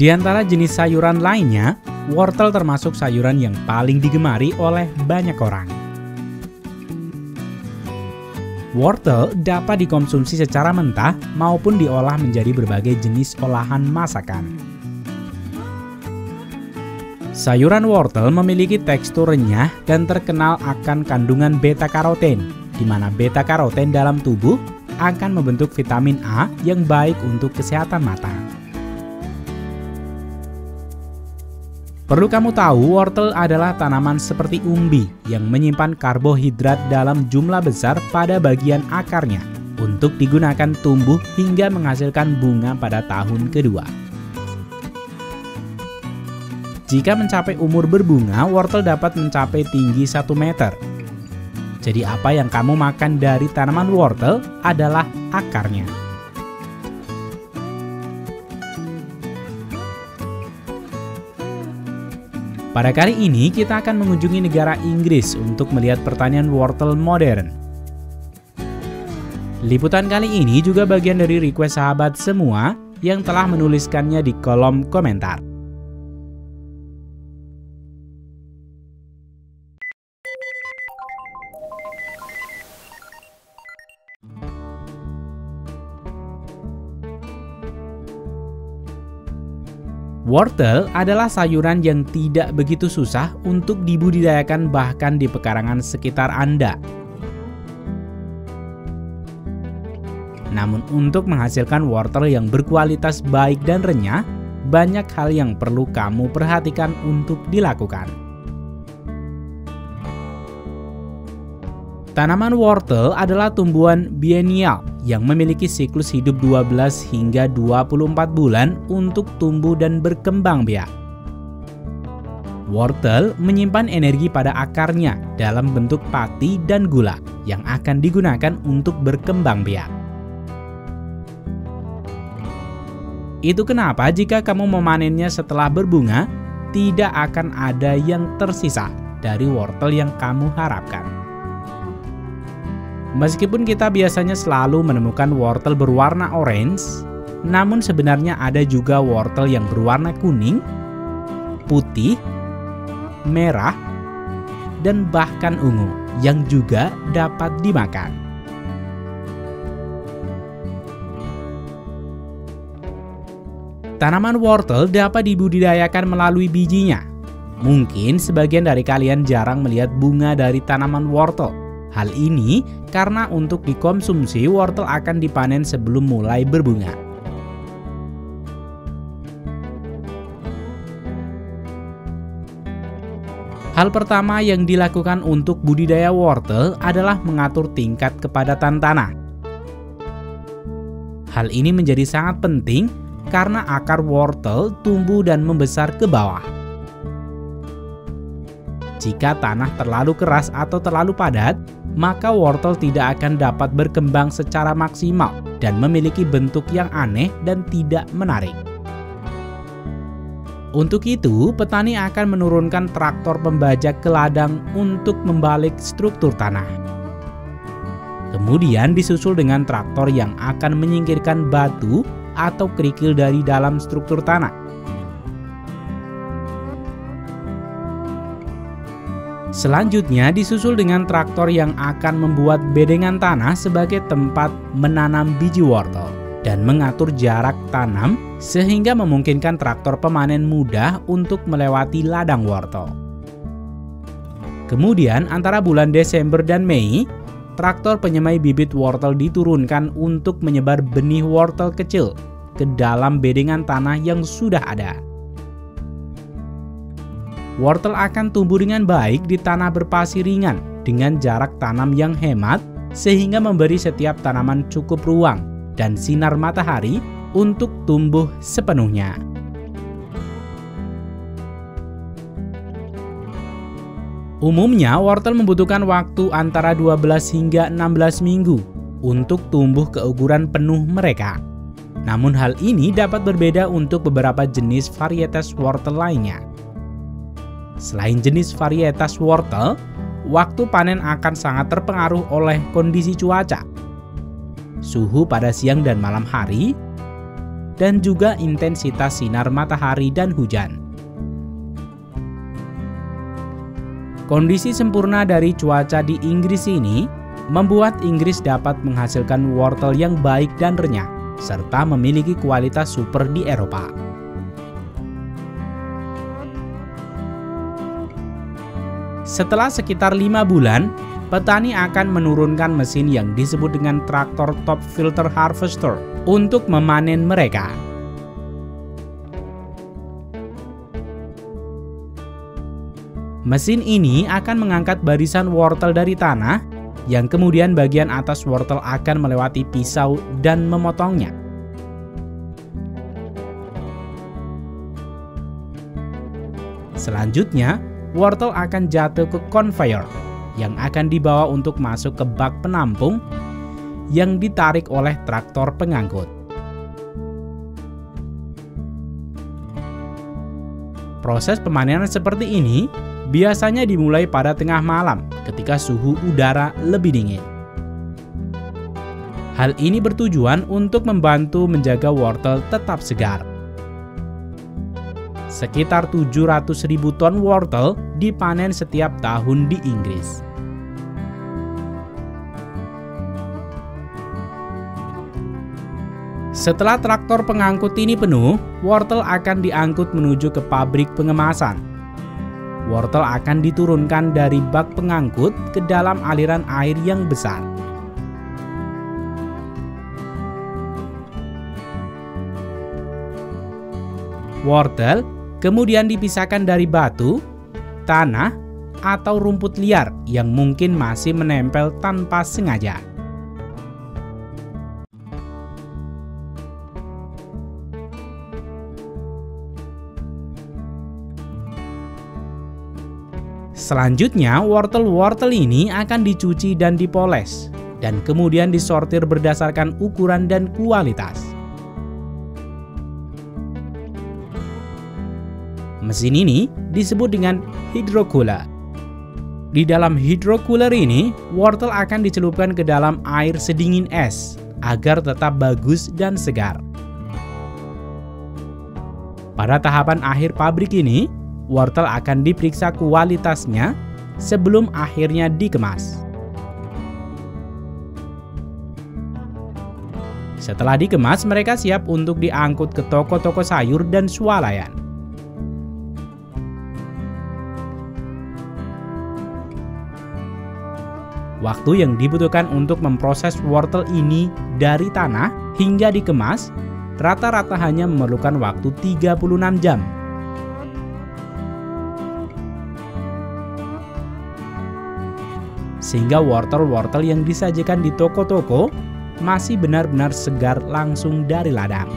Di antara jenis sayuran lainnya, wortel termasuk sayuran yang paling digemari oleh banyak orang. Wortel dapat dikonsumsi secara mentah maupun diolah menjadi berbagai jenis olahan masakan. Sayuran wortel memiliki tekstur renyah dan terkenal akan kandungan beta-karoten, di mana beta-karoten dalam tubuh akan membentuk vitamin A yang baik untuk kesehatan mata. Perlu kamu tahu, wortel adalah tanaman seperti umbi yang menyimpan karbohidrat dalam jumlah besar pada bagian akarnya untuk digunakan tumbuh hingga menghasilkan bunga pada tahun kedua. Jika mencapai umur berbunga, wortel dapat mencapai tinggi 1 meter. Jadi apa yang kamu makan dari tanaman wortel adalah akarnya. Pada kali ini kita akan mengunjungi negara Inggris untuk melihat pertanian wortel modern. Liputan kali ini juga bagian dari request sahabat semua yang telah menuliskannya di kolom komentar. Wortel adalah sayuran yang tidak begitu susah untuk dibudidayakan bahkan di pekarangan sekitar Anda. Namun untuk menghasilkan wortel yang berkualitas baik dan renyah, banyak hal yang perlu kamu perhatikan untuk dilakukan. Tanaman wortel adalah tumbuhan biennial yang memiliki siklus hidup 12 hingga 24 bulan untuk tumbuh dan berkembang biak. Wortel menyimpan energi pada akarnya dalam bentuk pati dan gula yang akan digunakan untuk berkembang biak. Itu kenapa jika kamu memanennya setelah berbunga, tidak akan ada yang tersisa dari wortel yang kamu harapkan. Meskipun kita biasanya selalu menemukan wortel berwarna orange, namun sebenarnya ada juga wortel yang berwarna kuning, putih, merah, dan bahkan ungu yang juga dapat dimakan. Tanaman wortel dapat dibudidayakan melalui bijinya. Mungkin sebagian dari kalian jarang melihat bunga dari tanaman wortel. Hal ini karena untuk dikonsumsi, wortel akan dipanen sebelum mulai berbunga. Hal pertama yang dilakukan untuk budidaya wortel adalah mengatur tingkat kepadatan tanah. Hal ini menjadi sangat penting karena akar wortel tumbuh dan membesar ke bawah. Jika tanah terlalu keras atau terlalu padat, maka wortel tidak akan dapat berkembang secara maksimal dan memiliki bentuk yang aneh dan tidak menarik. Untuk itu, petani akan menurunkan traktor pembajak ke ladang untuk membalik struktur tanah. Kemudian disusul dengan traktor yang akan menyingkirkan batu atau kerikil dari dalam struktur tanah. Selanjutnya disusul dengan traktor yang akan membuat bedengan tanah sebagai tempat menanam biji wortel dan mengatur jarak tanam sehingga memungkinkan traktor pemanen mudah untuk melewati ladang wortel. Kemudian antara bulan Desember dan Mei, traktor penyemai bibit wortel diturunkan untuk menyebar benih wortel kecil ke dalam bedengan tanah yang sudah ada. Wortel akan tumbuh dengan baik di tanah berpasir ringan dengan jarak tanam yang hemat sehingga memberi setiap tanaman cukup ruang dan sinar matahari untuk tumbuh sepenuhnya. Umumnya wortel membutuhkan waktu antara 12 hingga 16 minggu untuk tumbuh ke ukuran penuh mereka. Namun hal ini dapat berbeda untuk beberapa jenis varietas wortel lainnya. Selain jenis varietas wortel, waktu panen akan sangat terpengaruh oleh kondisi cuaca, suhu pada siang dan malam hari, dan juga intensitas sinar matahari dan hujan. Kondisi sempurna dari cuaca di Inggris ini membuat Inggris dapat menghasilkan wortel yang baik dan renyah, serta memiliki kualitas super di Eropa. Setelah sekitar 5 bulan, petani akan menurunkan mesin yang disebut dengan traktor top filter harvester untuk memanen mereka. Mesin ini akan mengangkat barisan wortel dari tanah, yang kemudian bagian atas wortel akan melewati pisau dan memotongnya. Selanjutnya, wortel akan jatuh ke conveyor yang akan dibawa untuk masuk ke bak penampung yang ditarik oleh traktor pengangkut. Proses pemanenan seperti ini biasanya dimulai pada tengah malam ketika suhu udara lebih dingin. Hal ini bertujuan untuk membantu menjaga wortel tetap segar. Sekitar 700.000 ton wortel dipanen setiap tahun di Inggris. Setelah traktor pengangkut ini penuh, wortel akan diangkut menuju ke pabrik pengemasan. Wortel akan diturunkan dari bak pengangkut ke dalam aliran air yang besar. Wortel kemudian dipisahkan dari batu, tanah, atau rumput liar yang mungkin masih menempel tanpa sengaja. Selanjutnya, wortel-wortel ini akan dicuci dan dipoles, dan kemudian disortir berdasarkan ukuran dan kualitas. Mesin ini disebut dengan hydrocooler. Di dalam hydrocooler ini, wortel akan dicelupkan ke dalam air sedingin es agar tetap bagus dan segar. Pada tahapan akhir pabrik ini, wortel akan diperiksa kualitasnya sebelum akhirnya dikemas. Setelah dikemas, mereka siap untuk diangkut ke toko-toko sayur dan swalayan. Waktu yang dibutuhkan untuk memproses wortel ini dari tanah hingga dikemas rata-rata hanya memerlukan waktu 36 jam. Sehingga wortel-wortel yang disajikan di toko-toko masih benar-benar segar langsung dari ladang.